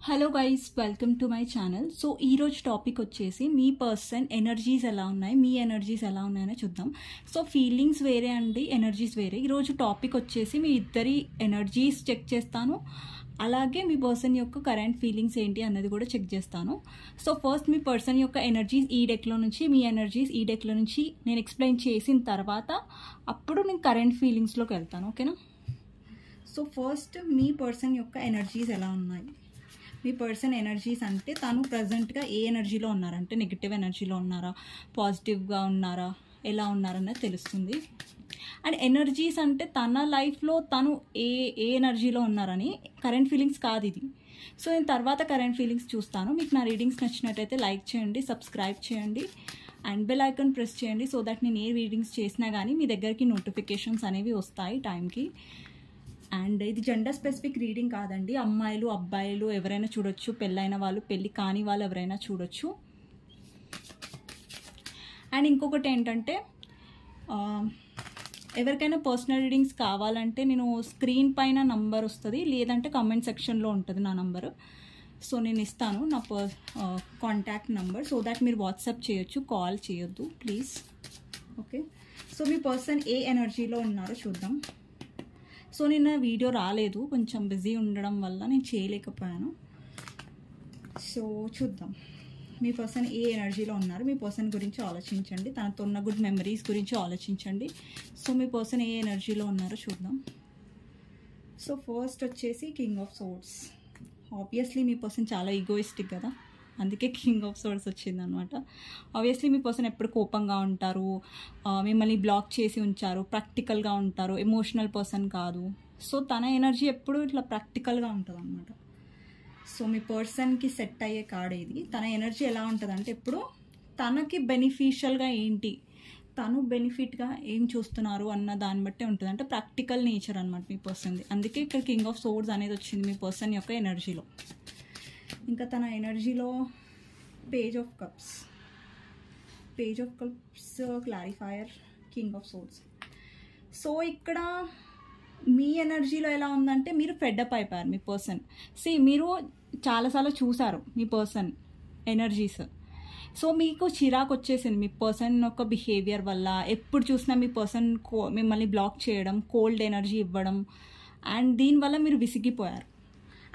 Hello guys, welcome to my channel. So ఈరోజు topic వచ్చేసి మీ person energies ఎలా ఉన్నాయి, మీ ఎనర్జీస్ ఎలా ఉన్నాయని చూద్దాం. సో ఫీలింగ్స్ వేరే అండి, ఎనర్జీస్ వేరే. ఈరోజు టాపిక్ వచ్చేసి మీ ఇద్దరి ఎనర్జీస్ చెక్ చేస్తాను, అలాగే మీ పర్సన్ యొక్క కరెంట్ ఫీలింగ్స్ ఏంటి అన్నది కూడా చెక్ చేస్తాను. సో ఫస్ట్ మీ పర్సన్ యొక్క ఎనర్జీస్ ఈ డెక్లో నుంచి, మీ ఎనర్జీస్ ఈ డెక్లో నుంచి నేను ఎక్స్ప్లెయిన్ చేసిన తర్వాత అప్పుడు నేను కరెంట్ ఫీలింగ్స్లోకి వెళ్తాను, ఓకేనా? సో ఫస్ట్ మీ పర్సన్ యొక్క ఎనర్జీస్ ఎలా ఉన్నాయి. మీ పర్సన్ ఎనర్జీస్ అంటే తను ప్రజెంట్గా ఏ ఎనర్జీలో ఉన్నారంటే నెగిటివ్ ఎనర్జీలో ఉన్నారా, పాజిటివ్గా ఉన్నారా, ఎలా ఉన్నారన్నది తెలుస్తుంది. అండ్ ఎనర్జీస్ అంటే తన లైఫ్లో తను ఏ ఎనర్జీలో ఉన్నారని, కరెంట్ ఫీలింగ్స్ కాదు ఇది. సో నేను తర్వాత కరెంట్ ఫీలింగ్స్ చూస్తాను. మీకు నా రీడింగ్స్ నచ్చినట్టయితే లైక్ చేయండి, సబ్స్క్రైబ్ చేయండి అండ్ బెల్ ఐకాన్ ప్రెస్ చేయండి. సో దట్ నేను ఏ రీడింగ్స్ చేసినా కానీ మీ దగ్గరికి నోటిఫికేషన్స్ అనేవి వస్తాయి టైంకి. అండ్ ఇది జెండర్ స్పెసిఫిక్ రీడింగ్ కాదండి, అమ్మాయిలు అబ్బాయిలు ఎవరైనా చూడొచ్చు, పెళ్ళైన వాళ్ళు పెళ్ళి కాని వాళ్ళు ఎవరైనా చూడొచ్చు. అండ్ ఇంకొకటి ఏంటంటే ఎవరికైనా పర్సనల్ రీడింగ్స్ కావాలంటే నేను స్క్రీన్ పైన నంబర్ వస్తుంది, లేదంటే కామెంట్ సెక్షన్లో ఉంటుంది నా నంబరు. సో నేను ఇస్తాను నా కాంటాక్ట్ నంబర్, సో దాట్ మీరు వాట్సాప్ చేయొచ్చు, కాల్ చేయొద్దు ప్లీజ్, ఓకే? సో మీ పర్సన్ ఏ ఎనర్జీలో ఉన్నారో చూద్దాం. సో నిన్న వీడియో రాలేదు, కొంచెం బిజీ ఉండడం వల్ల నేను చేయలేకపోయాను. సో చూద్దాం మీ పర్సన్ ఏ ఎనర్జీలో ఉన్నారు. మీ పర్సన్ గురించి ఆలోచించండి, తనతో ఉన్న గుడ్ మెమరీస్ గురించి ఆలోచించండి. సో మీ పర్సన్ ఏ ఎనర్జీలో ఉన్నారో చూద్దాం. సో ఫస్ట్ వచ్చేసి king of swords. Obviously me person చాలా ఈగోయిస్టిక్ కదా, అందుకే కింగ్ ఆఫ్ సోర్డ్స్ వచ్చింది అనమాట. ఆబ్వియస్లీ మీ పర్సన్ ఎప్పుడు కోపంగా ఉంటారు, మిమ్మల్ని బ్లాక్ చేసి ఉంచారు, ప్రాక్టికల్గా ఉంటారు, ఎమోషనల్ పర్సన్ కాదు. సో తన ఎనర్జీ ఎప్పుడు ఇట్లా ప్రాక్టికల్గా ఉంటుంది అనమాట. సో మీ పర్సన్కి సెట్ అయ్యే కార్డ్ ఇది. తన ఎనర్జీ ఎలా ఉంటుంది అంటే ఎప్పుడు తనకి బెనిఫిషియల్గా ఏంటి, తను బెనిఫిట్గా ఏం చూస్తున్నారు అన్న దాన్ని బట్టే ఉంటుంది. అంటే ప్రాక్టికల్ నేచర్ అనమాట మీ పర్సన్ది. అందుకే ఇక్కడ కింగ్ ఆఫ్ సోర్డ్స్ అనేది వచ్చింది మీ పర్సన్ యొక్క ఎనర్జీలో. ఇంకా తన ఎనర్జీలో page of cups, clarifier, king of swords. So ఇక్కడ మీ ఎనర్జీలో ఎలా ఉందంటే మీరు ఫెడ్అప్ అయిపోయారు మీ పర్సన్. మీరు చాలాసార్లు చూసారు మీ పర్సన్ ఎనర్జీస్. సో మీకు చిరాకు వచ్చేసింది మీ పర్సన్ యొక్క బిహేవియర్ వల్ల. ఎప్పుడు చూసినా మీ పర్సన్ మిమ్మల్ని బ్లాక్ చేయడం, కోల్డ్ ఎనర్జీ ఇవ్వడం, అండ్ దీనివల్ల మీరు విసిగిపోయారు.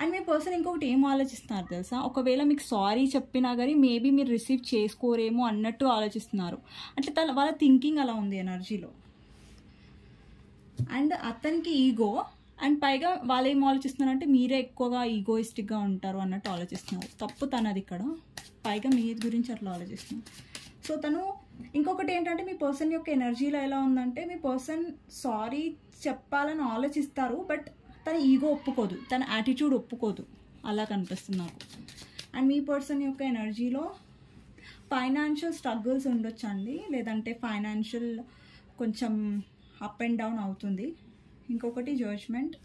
అండ్ మీ పర్సన్ ఇంకొకటి ఏం ఆలోచిస్తున్నారు తెలుసా, ఒకవేళ మీకు సారీ చెప్పినా కానీ మేబీ మీరు రిసీవ్ చేసుకోరేమో అన్నట్టు ఆలోచిస్తున్నారు. అంటే వాళ్ళ థింకింగ్ అలా ఉంది ఎనర్జీలో. అండ్ అతనికి ఈగో, అండ్ పైగా వాళ్ళు ఏం ఆలోచిస్తున్నారంటే మీరే ఎక్కువగా ఈగోయిస్టిక్గా ఉంటారు అన్నట్టు ఆలోచిస్తున్నారు. తప్పు తనది ఇక్కడ, పైగా మీ గురించి అట్లా ఆలోచిస్తున్నారు. సో తను ఇంకొకటి ఏంటంటే మీ పర్సన్ యొక్క ఎనర్జీలో ఎలా ఉందంటే మీ పర్సన్ సారీ చెప్పాలని ఆలోచిస్తారు, బట్ తన ఈగో ఒప్పుకోదు, తన యాటిట్యూడ్ ఒప్పుకోదు, అలా కనిపిస్తుంది నాకు. అండ్ మీ పర్సన్ యొక్క ఎనర్జీలో ఫైనాన్షియల్ స్ట్రగుల్స్ ఉండొచ్చు అండి, లేదంటే ఫైనాన్షియల్ కొంచెం అప్ అండ్ డౌన్ అవుతుంది. ఇంకొకటి జడ్జ్మెంట్,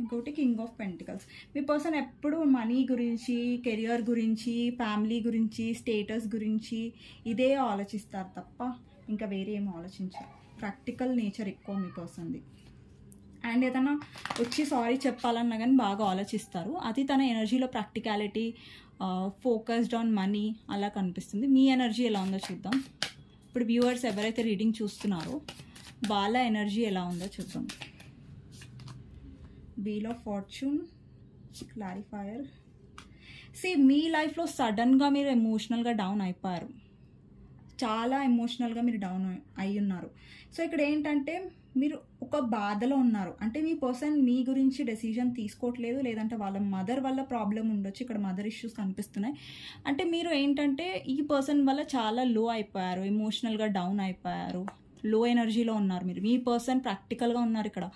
ఇంకొకటి king of pentacles. Me person ఎప్పుడు మనీ గురించి, కెరియర్ గురించి, ఫ్యామిలీ గురించి, స్టేటస్ గురించి ఇదే ఆలోచిస్తారు తప్ప ఇంకా వేరే ఏమో ఆలోచించారు. ప్రాక్టికల్ నేచర్ ఎక్కువ మీ పర్సన్ది. అండ్ ఏదైనా వచ్చి సారీ చెప్పాలన్నా కానీ బాగా ఆలోచిస్తారు. అది తన ఎనర్జీలో ప్రాక్టికాలిటీ, ఫోకస్డ్ ఆన్ మనీ అలా కనిపిస్తుంది. మీ ఎనర్జీ ఎలా ఉందో చూద్దాం. ఇప్పుడు వ్యూవర్స్ ఎవరైతే రీడింగ్ చూస్తున్నారో వాళ్ళ ఎనర్జీ ఎలా ఉందో చూద్దాం. Wheel of fortune, clarifier. మీ లైఫ్లో సడన్గా మీరు ఎమోషనల్గా డౌన్ అయిపోయారు, చాలా ఎమోషనల్గా మీరు డౌన్ అయి ఉన్నారు. సో ఇక్కడ ఏంటంటే మీరు ఒక బాధలో ఉన్నారు. అంటే మీ పర్సన్ మీ గురించి డెసిజన్ తీసుకోవట్లేదు, లేదంటే వాళ్ళ మదర్ వల్ల ప్రాబ్లం ఉండొచ్చు. ఇక్కడ మదర్ ఇష్యూస్ కనిపిస్తున్నాయి. అంటే మీరు ఏంటంటే ఈ పర్సన్ వల్ల చాలా లో అయిపోయారు, ఎమోషనల్గా డౌన్ అయిపోయారు, లో ఎనర్జీలో ఉన్నారు మీరు. మీ పర్సన్ ప్రాక్టికల్గా ఉన్నారు ఇక్కడ,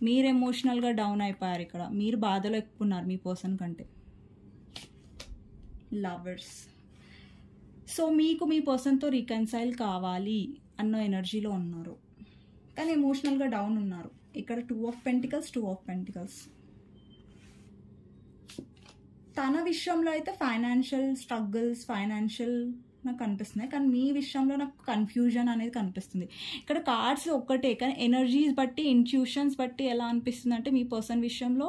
మీరు ఎమోషనల్గా డౌన్ అయిపోయారు. ఇక్కడ మీరు బాధలో ఎక్కువ ఉన్నారు మీ పర్సన్ కంటే. లవర్స్. సో మీకు మీ పర్సన్తో రీకన్సైల్ కావాలి అన్న ఎనర్జీలో ఉన్నారు, కానీ ఎమోషనల్గా డౌన్ ఉన్నారు. ఇక్కడ 2 ఆఫ్ పెంటికల్స్. తన విషయంలో అయితే ఫైనాన్షియల్ స్ట్రగుల్స్, ఫైనాన్షియల్ నాకు కనిపిస్తున్నాయి, కానీ మీ విషయంలో నాకు కన్ఫ్యూజన్ అనేది కనిపిస్తుంది. ఇక్కడ కార్డ్స్ ఒక్కటే, కానీ ఎనర్జీస్ బట్టి, ఇంట్యూషన్స్ బట్టి ఎలా అనిపిస్తుంది అంటే మీ పర్సన్ విషయంలో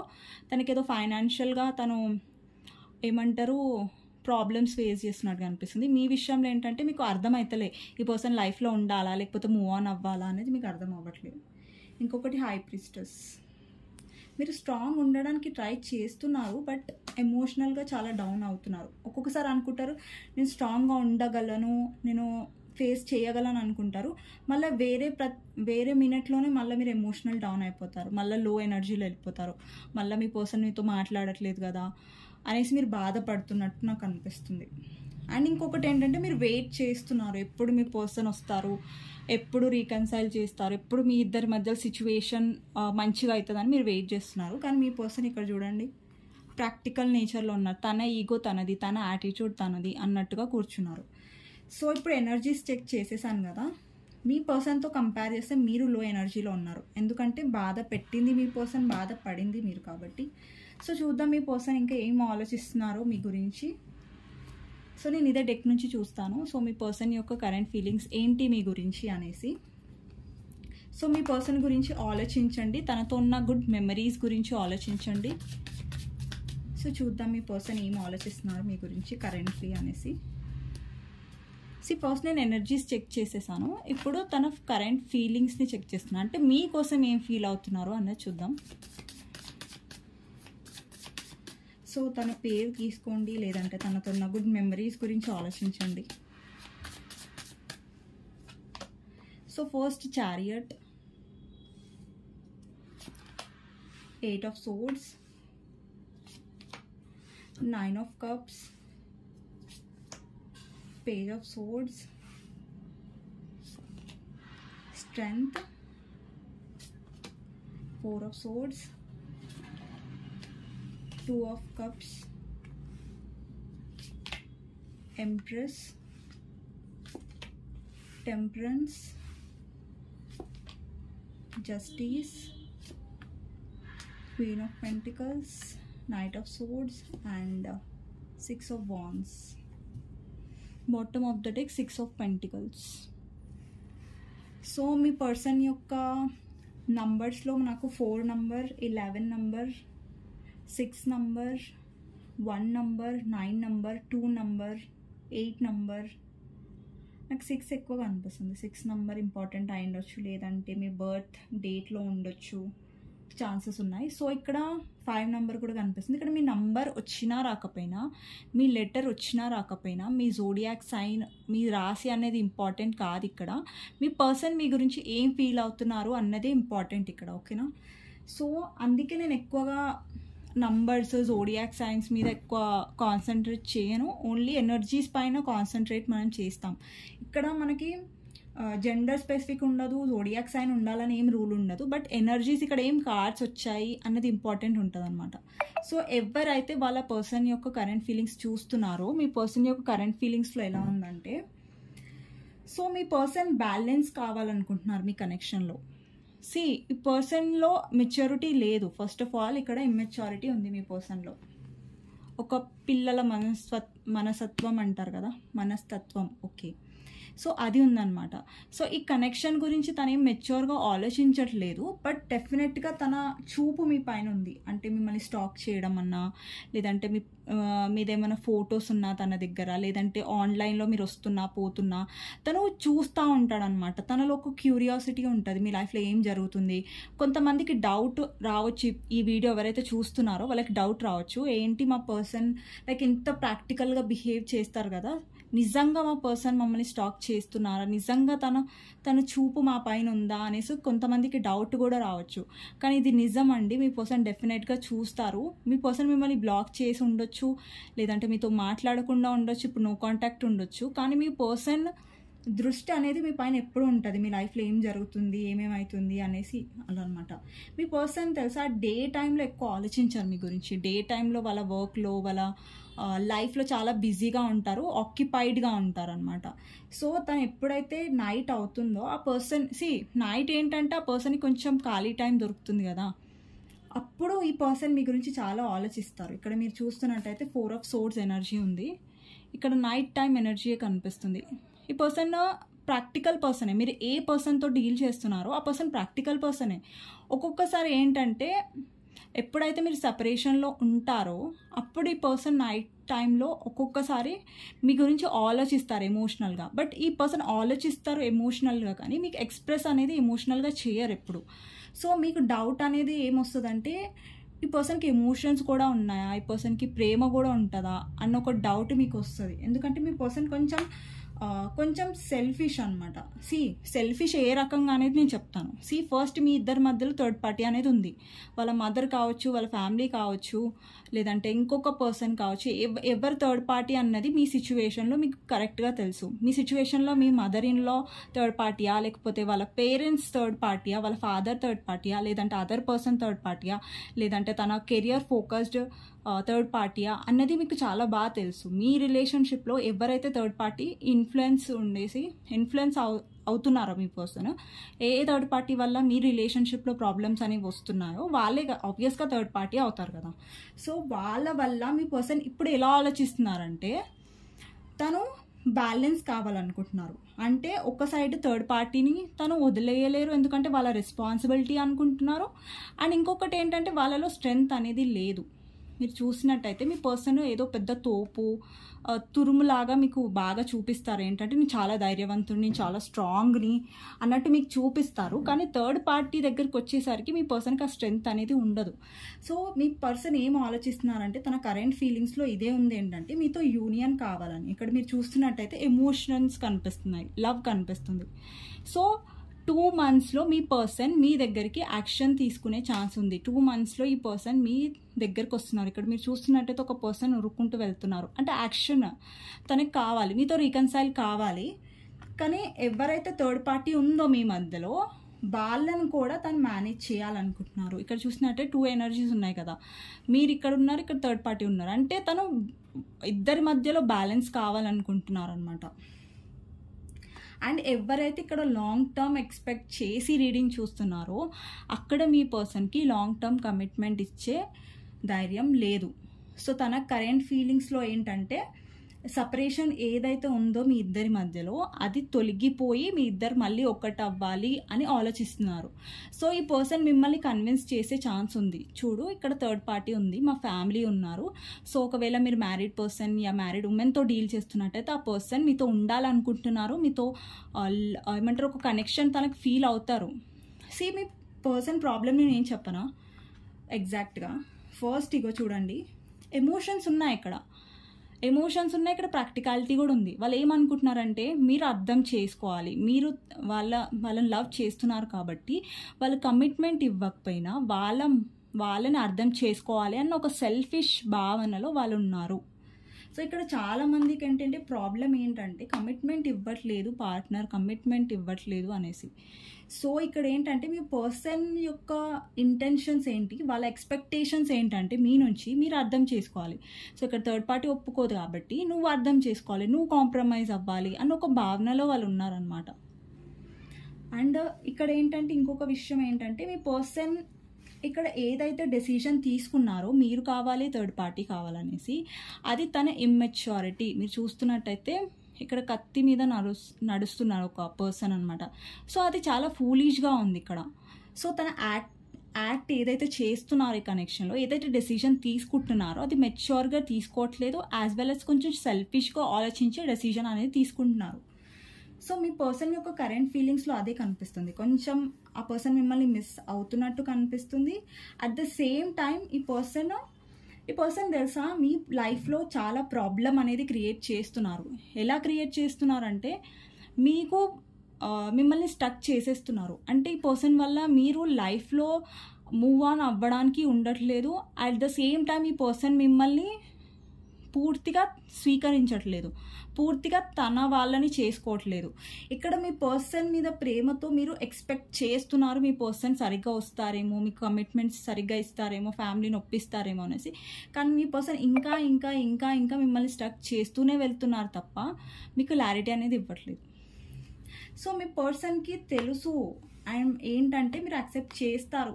తనకేదో ఫైనాన్షియల్గా తను ఏమంటారు ప్రాబ్లమ్స్ ఫేస్ చేస్తున్నట్టుగా అనిపిస్తుంది. మీ విషయంలో ఏంటంటే మీకు అర్థమవుతలే ఈ పర్సన్ లైఫ్లో ఉండాలా లేకపోతే మూవ్ ఆన్ అవ్వాలా అనేది మీకు అర్థం అవ్వట్లేదు. ఇంకొకటి హై ప్రీస్టెస్. మీరు స్ట్రాంగ్ ఉండడానికి ట్రై చేస్తున్నారు, బట్ ఎమోషనల్గా చాలా డౌన్ అవుతున్నారు. ఒక్కొక్కసారి అనుకుంటారు నేను స్ట్రాంగ్గా ఉండగలను, నేను ఫేస్ చేయగలను అనుకుంటారు, మళ్ళీ వేరే మినిట్లోనే మళ్ళీ మీరు ఎమోషనల్ డౌన్ అయిపోతారు, మళ్ళీ లో ఎనర్జీలో వెళ్ళిపోతారు, మళ్ళీ మీ పర్సన్ మీతో మాట్లాడట్లేదు కదా అనేసి మీరు బాధపడుతున్నట్టు నాకు అనిపిస్తుంది. అండ్ ఇంకొకటి ఏంటంటే మీరు వెయిట్ చేస్తున్నారు, ఎప్పుడు మీ పర్సన్ వస్తారు, ఎప్పుడు రీకన్సైల్ చేస్తారు, ఎప్పుడు మీ ఇద్దరి మధ్య సిచ్యువేషన్ మంచిగా అవుతుందని మీరు వెయిట్ చేస్తున్నారు. కానీ మీ పర్సన్ ఇక్కడ చూడండి ప్రాక్టికల్ నేచర్లో ఉన్నారు, తన ఈగో తనది, తన యాటిట్యూడ్ తనది అన్నట్టుగా కూర్చున్నారు. సో ఇప్పుడు ఎనర్జీస్ చెక్ చేసేసాను కదా, మీ పర్సన్తో కంపేర్ చేస్తే మీరు లో ఎనర్జీలో ఉన్నారు, ఎందుకంటే బాధ పెట్టింది మీ పర్సన్, బాధ పడింది మీరు కాబట్టి. సో చూద్దాం మీ పర్సన్ ఇంకా ఏం ఆలోచిస్తున్నారో మీ గురించి. సో నేను ఇదే డెక్ నుంచి చూస్తాను. సో మీ పర్సన్ యొక్క కరెంట్ ఫీలింగ్స్ ఏంటి మీ గురించి అనేసి. సో మీ పర్సన్ గురించి ఆలోచించండి, తనతో ఉన్న గుడ్ మెమరీస్ గురించి ఆలోచించండి. సో చూద్దాం మీ పర్సన్ ఏం ఆలోచిస్తున్నారు మీ గురించి కరెంట్లీ అనేసి. ఫస్ట్ నేను ఎనర్జీస్ చెక్ చేసేసాను, ఇప్పుడు తన కరెంట్ ఫీలింగ్స్ని చెక్ చేస్తున్నాను, అంటే మీకోసం ఏం ఫీల్ అవుతున్నారో అన్నది చూద్దాం. సో తన పేరు తీసుకోండి, లేదంటే తనతో ఉన్న గుడ్ మెమరీస్ గురించి ఆలోచించండి. So first chariot, 8 of Swords, 9 of Cups, Page of Swords, Strength, 4 of Swords, 2 of Cups, Empress, Temperance, Justice, Queen of Pentacles, Knight of Swords, and 6 of Wands. Bottom of the deck, 6 of Pentacles. So మీ person యొక్క నంబర్స్లో నాకు 4 number, 11 number, 6 number, 1 number, 9 number, 2 number, 8 number, నాకు 6 ఎక్కువగా అనిపిస్తుంది. 6 number important అయి ఉండొచ్చు, లేదంటే మీ birth డేట్లో ఉండొచ్చు, ఛాన్సెస్ ఉన్నాయి. సో ఇక్కడ 5 నంబర్ కూడా కనిపిస్తుంది. ఇక్కడ మీ నంబర్ వచ్చినా రాకపోయినా, మీ లెటర్ వచ్చినా రాకపోయినా, మీ జోడియాక్ సైన్, మీ రాశి అనేది ఇంపార్టెంట్ కాదు. ఇక్కడ మీ పర్సన్ మీ గురించి ఏం ఫీల్ అవుతున్నారు అన్నదే ఇంపార్టెంట్ ఇక్కడ, ఓకేనా. సో అందుకే నేను ఎక్కువగా నంబర్స్, జోడియాక్ సైన్స్ మీద ఎక్కువ కాన్సన్ట్రేట్ చేయను, ఓన్లీ ఎనర్జీస్ పైన కాన్సన్ట్రేట్ మనం చేస్తాం. ఇక్కడ మనకి జెండర్ స్పెసిఫిక్ ఉండదు, జోడియాక్ సైన్ ఉండాలని ఏం రూల్ ఉండదు, బట్ ఎనర్జీస్ ఇక్కడ ఏం కార్డ్స్ వచ్చాయి అన్నది ఇంపార్టెంట్ ఉంటుంది అనమాట. సో ఎవరైతే వాళ్ళ పర్సన్ యొక్క కరెంట్ ఫీలింగ్స్ చూస్తున్నారో, మీ పర్సన్ యొక్క కరెంట్ ఫీలింగ్స్లో ఎలా ఉందంటే, సో మీ పర్సన్ బ్యాలెన్స్ కావాలనుకుంటున్నారు మీ కనెక్షన్లో. ఈ పర్సన్లో మెచ్యూరిటీ లేదు. ఫస్ట్ ఆఫ్ ఆల్ ఇక్కడ ఇమ్మెచ్యూరిటీ ఉంది మీ పర్సన్లో. ఒక పిల్లల మనసత్వం అంటారు కదా, మనస్తత్వం, ఓకే. సో అది ఉందన్నమాట. సో ఈ కనెక్షన్ గురించి తను ఏం మెచ్యూర్గా ఆలోచించట్లేదు, బట్ డెఫినెట్గా తన చూపు మీ పైన ఉంది. అంటే మిమ్మల్ని స్టాక్ చేయడం అన్నా, లేదంటే మీదేమైనా ఫొటోస్ ఉన్నా తన దగ్గర, లేదంటే ఆన్లైన్లో మీరు వస్తున్నా పోతున్నా తను చూస్తూ ఉంటాడనమాట. తనలో ఒక క్యూరియాసిటీ ఉంటుంది, మీ లైఫ్లో ఏం జరుగుతుంది. కొంతమందికి డౌట్ రావచ్చు, ఈ వీడియో ఎవరైతే చూస్తున్నారో వాళ్ళకి డౌట్ రావచ్చు, ఏంటి మా పర్సన్ లైక్ ఇంత ప్రాక్టికల్గా బిహేవ్ చేస్తారు కదా, నిజంగా మా పర్సన్ మమ్మల్ని స్టాక్ చేస్తున్నారా, నిజంగా తన చూపు మా పైన ఉందా అనేసి కొంతమందికి డౌట్ కూడా రావచ్చు. కానీ ఇది నిజం అండి, మీ పర్సన్ డెఫినెట్గా చూస్తారు. మీ పర్సన్ మిమ్మల్ని బ్లాక్ చేసి ఉండొచ్చు, లేదంటే మీతో మాట్లాడకుండా ఉండొచ్చు, ఇప్పుడు నో కాంటాక్ట్ ఉండొచ్చు, కానీ మీ పర్సన్ దృష్టి అనేది మీ పైన ఎప్పుడు ఉంటుంది, మీ లైఫ్లో ఏం జరుగుతుంది, ఏమేమవుతుంది అనేసి అలా అనమాట. మీ పర్సన్ తెలుసా డే టైంలో ఎక్కువ ఆలోచించారు మీ గురించి. డే టైంలో వాళ్ళ వర్క్లో, వాళ్ళ లైఫ్లో చాలా బిజీగా ఉంటారు, ఆక్యుపైడ్గా ఉంటారు అనమాట. సో తను ఎప్పుడైతే నైట్ అవుతుందో ఆ పర్సన్ నైట్ ఏంటంటే ఆ పర్సన్కి కొంచెం ఖాళీ టైం దొరుకుతుంది కదా, అప్పుడు ఈ పర్సన్ మీ గురించి చాలా ఆలోచిస్తారు. ఇక్కడ మీరు చూస్తున్నట్టయితే 4 of Swords ఎనర్జీ ఉంది. ఇక్కడ నైట్ టైం ఎనర్జీ కనిపిస్తుంది. ఈ పర్సన్ ప్రాక్టికల్ పర్సనే. మీరు ఏ పర్సన్తో డీల్ చేస్తున్నారో ఆ పర్సన్ ప్రాక్టికల్ పర్సనే. ఒక్కొక్కసారి ఏంటంటే ఎప్పుడైతే మీరు సెపరేషన్లో ఉంటారో అప్పుడు ఈ పర్సన్ నైట్ టైంలో ఒక్కొక్కసారి మీ గురించి ఆలోచిస్తారు ఎమోషనల్గా. బట్ ఈ పర్సన్ ఆలోచిస్తారు ఎమోషనల్గా, కానీ మీకు ఎక్స్ప్రెస్ అనేది ఎమోషనల్గా చేయరు ఎప్పుడు. సో మీకు డౌట్ అనేది ఏమొస్తుందంటే ఈ పర్సన్కి ఎమోషన్స్ కూడా ఉన్నాయా, ఈ పర్సన్కి ప్రేమ కూడా ఉంటుందా అన్న ఒక డౌట్ మీకు వస్తుంది. ఎందుకంటే మీ పర్సన్ కొంచెం సెల్ఫిష్ అనమాట. సెల్ఫిష్ ఏ రకంగా అనేది నేను చెప్తాను. ఫస్ట్ మీ ఇద్దరి మధ్యలో థర్డ్ పార్టీ అనేది ఉంది. వాళ్ళ మదర్ కావచ్చు, వాళ్ళ ఫ్యామిలీ కావచ్చు, లేదంటే ఇంకొక పర్సన్ కావచ్చు. ఎవరు థర్డ్ పార్టీ అన్నది మీ సిచ్యువేషన్లో మీకు కరెక్ట్గా తెలుసు. మీ సిచ్యువేషన్లో మీ మదర్ ఇన్ లా థర్డ్ పార్టీయా, లేకపోతే వాళ్ళ పేరెంట్స్ థర్డ్ పార్టీయా, వాళ్ళ ఫాదర్ థర్డ్ పార్టీయా, లేదంటే అదర్ పర్సన్ థర్డ్ పార్టీయా, లేదంటే తన కెరియర్ ఫోకస్డ్ థర్డ్ పార్టీయా అన్నది మీకు చాలా బాగా తెలుసు. మీ రిలేషన్షిప్లో ఎవరైతే థర్డ్ పార్టీ ఇన్ఫ్లుయెన్స్ అవుతున్నారో మీ పర్సన్, ఏ థర్డ్ పార్టీ వల్ల మీ రిలేషన్షిప్లో ప్రాబ్లమ్స్ అనేవి వస్తున్నాయో వాళ్ళే ఆబ్వియస్గా థర్డ్ పార్టీ అవుతారు కదా. సో వాళ్ళ వల్ల మీ పర్సన్ ఇప్పుడు ఎలా ఆలోచిస్తున్నారంటే తను బ్యాలెన్స్ కావాలనుకుంటున్నారు. అంటే ఒక సైడ్ థర్డ్ పార్టీని తను వదిలేయలేరు, ఎందుకంటే వాళ్ళ రెస్పాన్సిబిలిటీ అనుకుంటున్నారు. అండ్ ఇంకొకటి ఏంటంటే వాళ్ళలో స్ట్రెంగ్త్ అనేది లేదు. మీరు చూసినట్టయితే మీ పర్సన్ ఏదో పెద్ద తోపు తురుములాగా మీకు బాగా చూపిస్తారు. ఏంటంటే నేను చాలా ధైర్యవంతుడిని, చాలా స్ట్రాంగ్ని అన్నట్టు మీకు చూపిస్తారు. కానీ థర్డ్ పార్టీ దగ్గరికి వచ్చేసరికి మీ పర్సన్కి ఆ స్ట్రెంగ్త్ అనేది ఉండదు. సో మీ పర్సన్ ఏం ఆలోచిస్తున్నారంటే తన కరెంట్ ఫీలింగ్స్లో ఇదే ఉంది, ఏంటంటే మీతో యూనియన్ కావాలని. ఇక్కడ మీరు చూస్తున్నట్టయితే ఎమోషన్స్ కనిపిస్తున్నాయి, లవ్ కనిపిస్తుంది. సో 2 monthsలో మీ పర్సన్ మీ దగ్గరికి యాక్షన్ తీసుకునే ఛాన్స్ ఉంది. 2 monthsలో ఈ పర్సన్ మీ దగ్గరికి వస్తున్నారు. ఇక్కడ మీరు చూస్తున్నట్టయితే ఒక పర్సన్ ఉరుక్కుంటూ వెళ్తున్నారు. అంటే యాక్షన్ తనకి కావాలి, మీతో రీకన్సైల్ కావాలి. కానీ ఎవరైతే థర్డ్ పార్టీ ఉందో మీ మధ్యలో వాళ్ళని కూడా తను మేనేజ్ చేయాలనుకుంటున్నారు. ఇక్కడ చూసినట్టే 2 energies ఉన్నాయి కదా. మీరు ఇక్కడ ఉన్నారు, ఇక్కడ థర్డ్ పార్టీ ఉన్నారు. అంటే తను ఇద్దరి మధ్యలో బ్యాలెన్స్ కావాలనుకుంటున్నారు అనమాట. అండ్ ఎవరైతే ఇక్కడ లాంగ్ టర్మ్ ఎక్స్పెక్ట్ చేసి రీడింగ్ చూస్తున్నారో అక్కడ మీ పర్సన్కి లాంగ్ టర్మ్ కమిట్మెంట్ ఇచ్చే ధైర్యం లేదు. సో తన కరెంట్ ఫీలింగ్స్లో ఏంటంటే సపరేషన్ ఏదైతే ఉందో మీ ఇద్దరి మధ్యలో అది తొలగిపోయి మీ ఇద్దరు మళ్ళీ ఒకటి అవ్వాలి అని ఆలోచిస్తున్నారు. సో ఈ పర్సన్ మిమ్మల్ని కన్విన్స్ చేసే ఛాన్స్ ఉంది. చూడు ఇక్కడ థర్డ్ పార్టీ ఉంది, మా ఫ్యామిలీ ఉన్నారు. సో ఒకవేళ మీరు మ్యారీడ్ పర్సన్ యా మ్యారీడ్ ఉమెన్తో డీల్ చేస్తున్నట్టయితే ఆ పర్సన్ మీతో ఉండాలనుకుంటున్నారు, మీతో ఏమంటారు ఒక కనెక్షన్ తనకు ఫీల్ అవుతారు. మీ పర్సన్ ప్రాబ్లమ్ నేను ఏం చెప్పనా ఎగ్జాక్ట్గా. ఫస్ట్ ఇగో చూడండి, ఎమోషన్స్ ఉన్నాయి ఇక్కడ, ఇక్కడ ప్రాక్టికాలిటీ కూడా ఉంది. వాళ్ళు ఏమనుకుంటున్నారంటే మీరు అర్థం చేసుకోవాలి, మీరు వాళ్ళని లవ్ చేస్తున్నారు కాబట్టి వాళ్ళు కమిట్మెంట్ ఇవ్వకపోయినా వాళ్ళని అర్థం చేసుకోవాలి అన్న ఒక సెల్ఫిష్ భావనలో వాళ్ళు ఉన్నారు. సో ఇక్కడ చాలా మందికి ఏంటంటే ప్రాబ్లం ఏంటంటే కమిట్మెంట్ ఇవ్వట్లేదు, పార్ట్నర్ కమిట్మెంట్ ఇవ్వట్లేదు అనేసి. సో ఇక్కడ ఏంటంటే మీ పర్సన్ యొక్క ఇంటెన్షన్స్ ఏంటి, వాళ్ళ ఎక్స్పెక్టేషన్స్ ఏంటంటే మీ నుంచి మీరు అర్థం చేసుకోవాలి. సో ఇక్కడ థర్డ్ పార్టీ ఒప్పుకోదు కాబట్టి నువ్వు అర్థం చేసుకోవాలి, నువ్వు కాంప్రమైజ్ అవ్వాలి అన్న ఒక భావనలో వాళ్ళు ఉన్నారనమాట. అండ్ ఇక్కడ ఏంటంటే ఇంకొక విషయం ఏంటంటే మీ పర్సన్ ఇక్కడ ఏదైతే డెసిషన్ తీసుకున్నారో మీరు కావాలి థర్డ్ పార్టీ కావాలనేసి, అది తన ఇమ్మెచ్యూరిటీ. మీరు చూస్తున్నట్టయితే ఇక్కడ కత్తి మీద నడుస్తున్నారు ఒక పర్సన్ అనమాట. సో అది చాలా ఫూలిష్గా ఉంది ఇక్కడ. సో తన యాక్ట్ ఏదైతే చేస్తున్నారో ఈ కనెక్షన్లో, ఏదైతే డెసిషన్ తీసుకుంటున్నారో అది మెచ్యూర్గా తీసుకోవట్లేదు, యాజ్ వెల్ as కొంచెం సెల్ఫిష్గా ఆలోచించే డెసిషన్ అనేది తీసుకుంటున్నారు. సో మీ పర్సన్ యొక్క కరెంట్ ఫీలింగ్స్లో అదే కనిపిస్తుంది. కొంచెం ఆ పర్సన్ మిమ్మల్ని మిస్ అవుతున్నట్టు కనిపిస్తుంది. అట్ ద సేమ్ టైం ఈ పర్సన్ తెలుసా మీ లైఫ్లో చాలా ప్రాబ్లం అనేది క్రియేట్ చేస్తున్నారు. ఎలా క్రియేట్ చేస్తున్నారంటే మిమ్మల్ని స్టక్ చేసేస్తున్నారు. అంటే ఈ పర్సన్ వల్ల మీరు లైఫ్లో మూవ్ ఆన్ అవ్వడానికి ఉండట్లేదు. అట్ ద సేమ్ టైం ఈ పర్సన్ మిమ్మల్ని పూర్తిగా స్వీకరించట్లేదు, పూర్తిగా తన వాళ్ళని చేసుకోవట్లేదు. ఇక్కడ మీ పర్సన్ మీద ప్రేమతో మీరు ఎక్స్పెక్ట్ చేస్తున్నారు మీ పర్సన్ సరిగ్గా వస్తారేమో, మీ కమిట్మెంట్స్ సరిగ్గా ఇస్తారేమో, ఫ్యామిలీని ఒప్పిస్తారేమో అనేసి. కానీ మీ పర్సన్ ఇంకా ఇంకా ఇంకా ఇంకా మిమ్మల్ని స్టక్ చేస్తూనే వెళ్తున్నారు తప్ప మీకు క్లారిటీ అనేది ఇవ్వట్లేదు. సో మీ పర్సన్కి తెలుసు అండ్ ఏంటంటే మీరు యాక్సెప్ట్ చేస్తారు.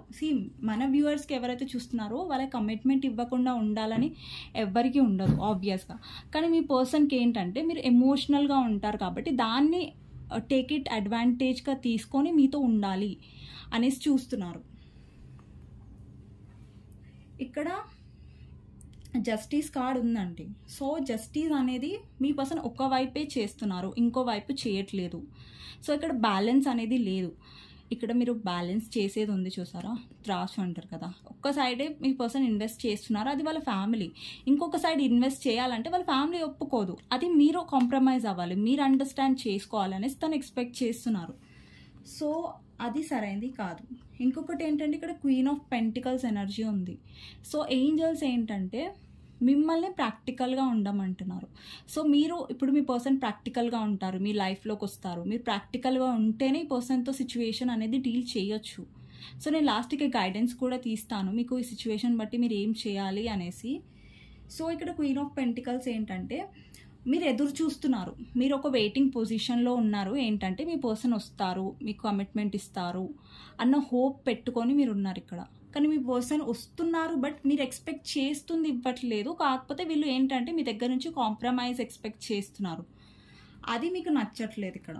మన వ్యూవర్స్కి ఎవరైతే చూస్తున్నారో వాళ్ళకి కమిట్మెంట్ ఇవ్వకుండా ఉండాలని ఎవ్వరికీ ఉండదు ఆబ్వియస్గా. కానీ మీ పర్సన్కి ఏంటంటే మీరు ఎమోషనల్గా ఉంటారు కాబట్టి దాన్ని టేక్ ఇట్ అడ్వాంటేజ్గా తీసుకొని మీతో ఉండాలి అనేసి చూస్తున్నారు. ఇక్కడ జస్టిస్ కార్డ్ ఉందండి. సో జస్టిస్ అనేది మీ పర్సన్ ఒక వైపే చేస్తున్నారు, ఇంకో వైపు చేయట్లేదు. సో ఇక్కడ బ్యాలెన్స్ అనేది లేదు. ఇక్కడ మీరు బ్యాలెన్స్ చేసేది ఉంది, చూసారా, త్రాసు అంటారు కదా. ఒక్క సైడే మీ పర్సన్ ఇన్వెస్ట్ చేస్తున్నారు, అది వాళ్ళ ఫ్యామిలీ. ఇంకొక సైడ్ ఇన్వెస్ట్ చేయాలంటే వాళ్ళ ఫ్యామిలీ ఒప్పుకోదు, అది మీరు కాంప్రమైజ్ అవ్వాలి, మీరు అండర్స్టాండ్ చేసుకోవాలనేసి తను ఎక్స్పెక్ట్ చేస్తున్నారు. సో అది సరైనది కాదు. ఇంకొకటి ఏంటంటే ఇక్కడ క్వీన్ ఆఫ్ పెంటికల్స్ ఎనర్జీ ఉంది. సో ఏంజల్స్ ఏంటంటే మిమ్మల్ని ప్రాక్టికల్గా ఉండమంటున్నారు. సో మీరు ఇప్పుడు మీ పర్సన్ ప్రాక్టికల్గా ఉంటారు, మీ లైఫ్లోకి వస్తారు. మీరు ప్రాక్టికల్గా ఉంటేనే ఈ పర్సన్తో సిచ్యువేషన్ అనేది డీల్ చేయొచ్చు. సో నేను లాస్ట్కి గైడెన్స్ కూడా తీస్తాను మీకు ఈ సిచ్యువేషన్ బట్టి మీరు ఏం చేయాలి అనేసి. సో ఇక్కడ క్వీన్ ఆఫ్ పెంటికల్స్ ఏంటంటే మీరు ఎదురు చూస్తున్నారు, మీరు ఒక వెయిటింగ్ పొజిషన్లో ఉన్నారు. ఏంటంటే మీ పర్సన్ వస్తారు, మీకు కమిట్మెంట్ ఇస్తారు అన్న హోప్ పెట్టుకొని మీరు ఉన్నారు ఇక్కడ. కానీ మీ పర్సన్ వస్తున్నారు, బట్ మీరు ఎక్స్పెక్ట్ చేస్తుంది ఇవ్వట్లేదు. కాకపోతే వీళ్ళు ఏంటంటే మీ దగ్గర నుంచి కాంప్రమైజ్ ఎక్స్పెక్ట్ చేస్తున్నారు, అది మీకు నచ్చట్లేదు ఇక్కడ.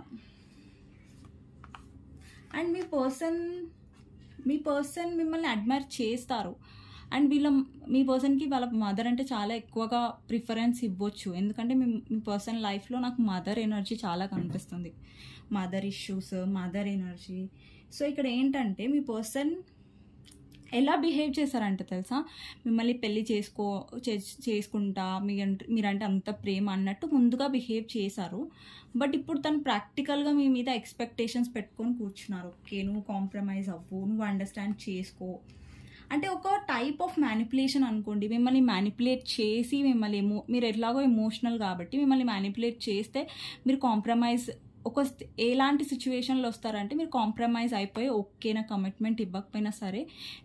అండ్ మీ పర్సన్ మిమ్మల్ని అడ్మైర్ చేస్తారు. అండ్ మీ పర్సన్కి వాళ్ళ మదర్ అంటే చాలా ఎక్కువగా ప్రిఫరెన్స్ ఇవ్వచ్చు. ఎందుకంటే మీ పర్సన్ లైఫ్లో నాకు మదర్ ఎనర్జీ చాలా కనిపిస్తుంది, mother issues, mother energy. So ఇక్కడ ఏంటంటే మీ పర్సన్ ఎలా బిహేవ్ చేశారంటే తెలుసా, మిమ్మల్ని పెళ్ళి చేసుకుంటా మీరంటే అంత ప్రేమ అన్నట్టు ముందుగా బిహేవ్ చేశారు. బట్ ఇప్పుడు తను ప్రాక్టికల్గా మీ మీద ఎక్స్పెక్టేషన్స్ పెట్టుకొని కూర్చున్నారు. ఓకే, నువ్వు కాంప్రమైజ్ అవ్వు, నువ్వు అండర్స్టాండ్ చేసుకో అంటే ఒక టైప్ ఆఫ్ మ్యానిపులేషన్ అనుకోండి. మిమ్మల్ని మ్యానిపులేట్ చేసి మీరు ఎట్లాగో ఎమోషనల్ కాబట్టి మిమ్మల్ని మ్యానిపులేట్ చేస్తే మీరు కాంప్రమైజ్ ఎలాంటి సిచ్యువేషన్లో వస్తారంటే మీరు కాంప్రమైజ్ అయిపోయి ఓకే నా కమిట్మెంట్ ఇవ్వకపోయినా సరే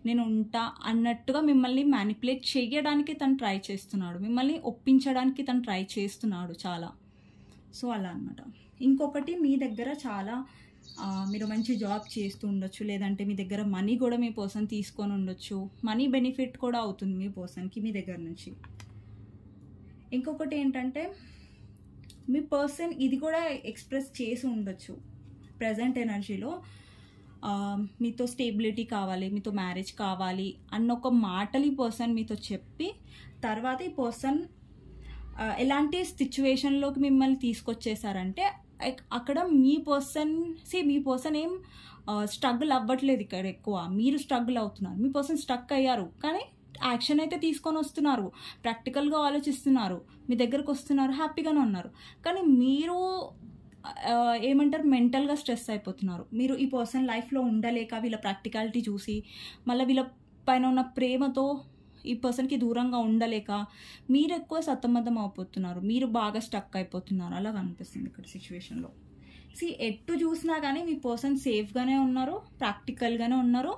నేను ఉంటా అన్నట్టుగా మిమ్మల్ని మ్యానిపులేట్ చేయడానికి తను ట్రై చేస్తున్నాడు, మిమ్మల్ని ఒప్పించడానికి తను ట్రై చేస్తున్నాడు చాలా. సో అలా అనమాట. ఇంకొకటి మీ దగ్గర చాలా మీరు మంచి జాబ్ చేస్తూ ఉండొచ్చు, లేదంటే మీ దగ్గర మనీ కూడా మీ పర్సన్ తీసుకొని ఉండొచ్చు. మనీ బెనిఫిట్ కూడా అవుతుంది మీ పర్సన్కి మీ దగ్గర నుంచి. ఇంకొకటి ఏంటంటే మీ పర్సన్ ఇది కూడా ఎక్స్ప్రెస్ చేసి ఉండొచ్చు ప్రజెంట్ ఎనర్జీలో, మీతో స్టేబిలిటీ కావాలి, మీతో మ్యారేజ్ కావాలి అన్న ఒక మాటలు ఈ పర్సన్ మీతో చెప్పి తర్వాత ఈ పర్సన్ ఎలాంటి సిచ్యువేషన్లోకి మిమ్మల్ని తీసుకొచ్చేసారంటే అక్కడ మీ పర్సన్ ఏం స్ట్రగుల్ అవ్వట్లేదు ఇక్కడ ఎక్కువ, మీరు స్ట్రగుల్ అవుతున్నారు. మీ పర్సన్ స్ట్రక్ అయ్యారు కానీ యాక్షన్ అయితే తీసుకొని వస్తున్నారు, ప్రాక్టికల్గా ఆలోచిస్తున్నారు, మీ దగ్గరకు వస్తున్నారు, హ్యాపీగానే ఉన్నారు. కానీ మీరు ఏమంటారు మెంటల్గా స్ట్రెస్ అయిపోతున్నారు. మీరు ఈ పర్సన్ లైఫ్లో ఉండలేక వీళ్ళ ప్రాక్టికాలిటీ చూసి మళ్ళీ వీళ్ళ పైన ఉన్న ప్రేమతో ఈ పర్సన్కి దూరంగా ఉండలేక మీరు ఎక్కువ సతమతం అయిపోతున్నారు, మీరు బాగా స్టక్ అయిపోతున్నారు. అలా కనిపిస్తుంది ఇక్కడ సిచ్యువేషన్లో. ఎటు చూసినా కానీ మీ పర్సన్ సేఫ్గానే ఉన్నారు, ప్రాక్టికల్గానే ఉన్నారు,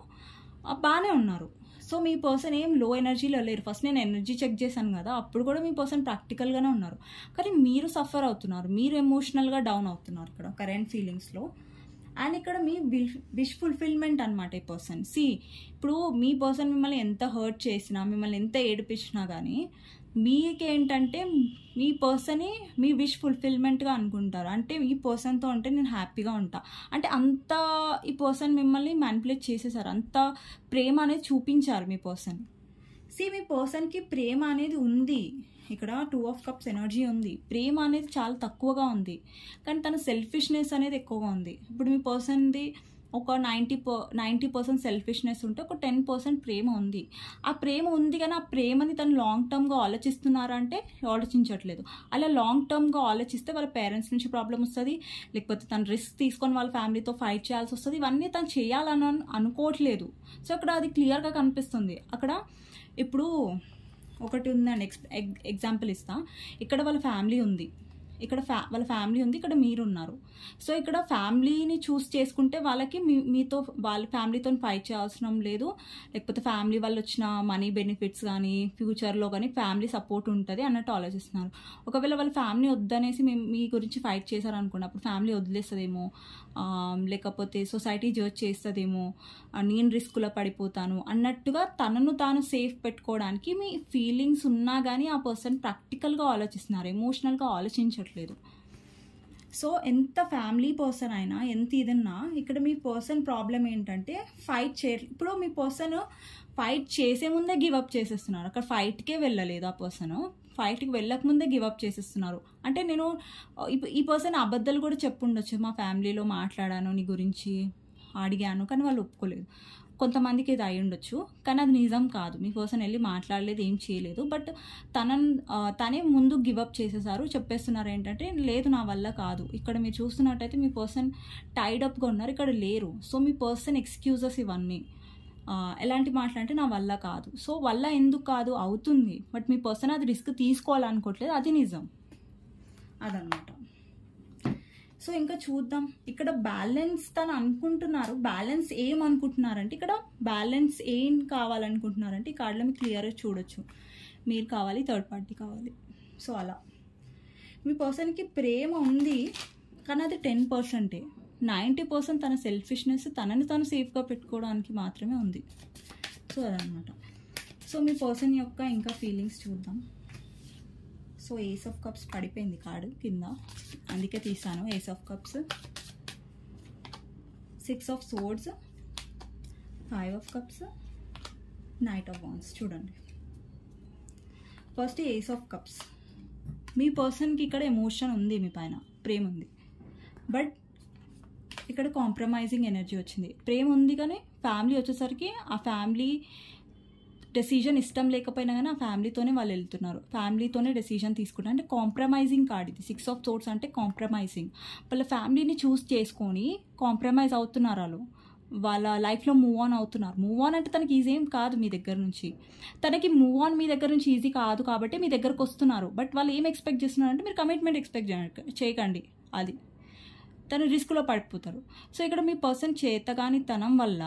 బాగానే ఉన్నారు. సో మీ పర్సన్ ఏం లో ఎనర్జీలో లేరు. ఫస్ట్ నేను ఎనర్జీ చెక్ చేశాను కదా, అప్పుడు కూడా మీ పర్సన్ ప్రాక్టికల్గానే ఉన్నారు. కానీ మీరు సఫర్ అవుతున్నారు, మీరు ఎమోషనల్గా డౌన్ అవుతున్నారు ఇక్కడ కరెంట్ ఫీలింగ్స్లో. అండ్ ఇక్కడ మీ విష్ ఫుల్ఫిల్మెంట్ అనమాట ఈ పర్సన్. ఇప్పుడు మీ పర్సన్ మిమ్మల్ని ఎంత హర్ట్ చేసినా, మిమ్మల్ని ఎంత ఏడిపించినా కానీ మీకేంటంటే మీ పర్సన్ని మీ విష్ ఫుల్ఫిల్మెంట్గా అనుకుంటారు. అంటే ఈ పర్సన్తో ఉంటే నేను హ్యాపీగా ఉంటా అంటే అంత ఈ పర్సన్ మిమ్మల్ని మ్యానిపులేట్ చేసేసారు, అంత ప్రేమ అనేది చూపించారు మీ పర్సన్. మీ పర్సన్కి ప్రేమ అనేది ఉంది, ఇక్కడ 2 ఆఫ్ కప్స్ ఎనర్జీ ఉంది, ప్రేమ అనేది చాలా తక్కువగా ఉంది. కానీ తన సెల్ఫిష్నెస్ అనేది ఎక్కువగా ఉంది. ఇప్పుడు మీ పర్సన్ది ఒక 90% సెల్ఫిష్నెస్ ఉంటే ఒక 10% ప్రేమ ఉంది. ఆ ప్రేమ ఉంది కానీ ఆ ప్రేమని తను లాంగ్ టర్మ్గా ఆలోచిస్తున్నారంటే ఆలోచించట్లేదు. అలా లాంగ్ టర్మ్గా ఆలోచిస్తే వాళ్ళ పేరెంట్స్ నుంచి ప్రాబ్లం వస్తుంది, లేకపోతే తను రిస్క్ తీసుకొని వాళ్ళ ఫ్యామిలీతో ఫైట్ చేయాల్సి వస్తుంది. ఇవన్నీ తను చేయాలని అనుకోవట్లేదు. సో అక్కడ అది క్లియర్గా కనిపిస్తుంది. అక్కడ ఇప్పుడు ఒకటి ఉందండి, ఎగ్జాంపుల్ ఇస్తా. ఇక్కడ వాళ్ళ ఫ్యామిలీ ఉంది, ఇక్కడ వాళ్ళ ఫ్యామిలీ ఉంది, ఇక్కడ మీరున్నారు. సో ఇక్కడ ఫ్యామిలీని చూస్ చేసుకుంటే వాళ్ళకి మీతో వాళ్ళ ఫ్యామిలీతో ఫైట్ చేయాల్సిన లేదు, లేకపోతే ఫ్యామిలీ వాళ్ళు వచ్చిన మనీ బెనిఫిట్స్ కానీ ఫ్యూచర్లో కానీ ఫ్యామిలీ సపోర్ట్ ఉంటుంది అన్నట్టు ఆలోచిస్తున్నారు. ఒకవేళ వాళ్ళ ఫ్యామిలీ వద్దనేసి మీ గురించి ఫైట్ చేశారనుకోండి, అప్పుడు ఫ్యామిలీ వదిలేస్తుందేమో, లేకపోతే సొసైటీ జడ్జ్ చేస్తుందేమో, నేను రిస్క్లో పడిపోతాను అన్నట్టుగా తనను తాను సేఫ్ పెట్టుకోవడానికి మీ ఫీలింగ్స్ ఉన్నా కానీ ఆ పర్సన్ ప్రాక్టికల్గా ఆలోచిస్తున్నారు, ఎమోషనల్గా ఆలోచించట్లేదు. సో ఎంత ఫ్యామిలీ పర్సన్ అయినా ఎంత ఇదన్నా ఇక్కడ మీ పర్సన్ ప్రాబ్లం ఏంటంటే ఫైట్ ఇప్పుడు మీ పర్సన్ ఫైట్ చేసే ముందే గివప్ చేసేస్తున్నారు. అక్కడ ఫైట్కే వెళ్ళలేదు ఆ పర్సన్, ఫైట్కి వెళ్ళకముందే గివప్ చేసేస్తున్నారు. అంటే నేను ఈ పర్సన్ అబద్ధాలు కూడా చెప్పుండొచ్చు, మా ఫ్యామిలీలో మాట్లాడాను నీ గురించి అడిగాను కానీ వాళ్ళు ఒప్పుకోలేదు. కొంతమందికి ఇది అయి ఉండొచ్చు కానీ అది నిజం కాదు. మీ పర్సన్ వెళ్ళి మాట్లాడలేదు, ఏం చేయలేదు. బట్ తనే ముందు గివప్ చేసేసారు, చెప్పేస్తున్నారు ఏంటంటే లేదు నా వల్ల కాదు. ఇక్కడ మీరు చూస్తున్నట్టయితే మీ పర్సన్ టైడప్గా ఉన్నారు, ఇక్కడ లేరు. సో మీ పర్సన్ ఎక్స్క్యూజెస్ ఇవన్నీ ఎలాంటి మాటలంటే నా వల్ల కాదు. సో వల్ల ఎందుకు కాదు, అవుతుంది, బట్ మీ పర్సన్ అది రిస్క్ తీసుకోవాలనుకోవట్లేదు, అది నిజం, అదనమాట. సో ఇంకా చూద్దాం. ఇక్కడ బ్యాలెన్స్ తను అనుకుంటున్నారు. బ్యాలెన్స్ ఏం అనుకుంటున్నారంటే ఇక్కడ బ్యాలెన్స్ ఏం కావాలనుకుంటున్నారంటే ఈ కార్డులో మీకు క్లియర్గా చూడొచ్చు. మీరు కావాలి, థర్డ్ పార్టీ కావాలి. సో అలా మీ పర్సన్కి ప్రేమ ఉంది కానీ అది 10%. 90% తన సెల్ఫిష్నెస్, తనని తను సేఫ్గా పెట్టుకోవడానికి మాత్రమే ఉంది. సో అదనమాట. సో మీ పర్సన్ యొక్క ఇంకా ఫీలింగ్స్ చూద్దాం. సో ఏస్ ఆఫ్ కప్స్ పడిపోయింది కార్డు కింద, అందుకే తీసాను. Ace of cups, 6 of swords, 5 of cups, knight of wands. చూడండి ఫస్ట్ ఏస్ ఆఫ్ కప్స్. మీ పర్సన్కి ఇక్కడ ఎమోషన్ ఉంది, మీ పైన ప్రేమ ఉంది, బట్ ఇక్కడ కాంప్రమైజింగ్ ఎనర్జీ వచ్చింది. ప్రేమ ఉంది కానీ ఫ్యామిలీ వచ్చేసరికి ఆ ఫ్యామిలీ డెసిజన్ ఇష్టం లేకపోయినా కానీ ఆ ఫ్యామిలీతోనే వాళ్ళు వెళ్తున్నారు, ఫ్యామిలీతోనే డెసిజన్ తీసుకుంటారు. అంటే కాంప్రమైజింగ్ కార్డ్ ఇది. 6 ఆఫ్ సోర్డ్స్ అంటే కాంప్రమైజింగ్. వాళ్ళ ఫ్యామిలీని చూస్ చేసుకొని కాంప్రమైజ్ అవుతున్నారు, వాళ్ళు వాళ్ళ లైఫ్లో మూవ్ ఆన్ అవుతున్నారు. మూవ్ ఆన్ అంటే తనకి ఈజీ ఏం కాదు మీ దగ్గర నుంచి, తనకి మూవ్ ఆన్ మీ దగ్గర నుంచి ఈజీ కాదు కాబట్టి మీ దగ్గరకు వస్తున్నారు. బట్ వాళ్ళు ఏం ఎక్స్పెక్ట్ చేస్తున్నారు అంటే మీరు కమిట్మెంట్ ఎక్స్పెక్ట్ చేయకండి, అది తను రిస్క్లో పడిపోతారు. సో ఇక్కడ మీ పర్సన్ చేతగాని తనం వల్ల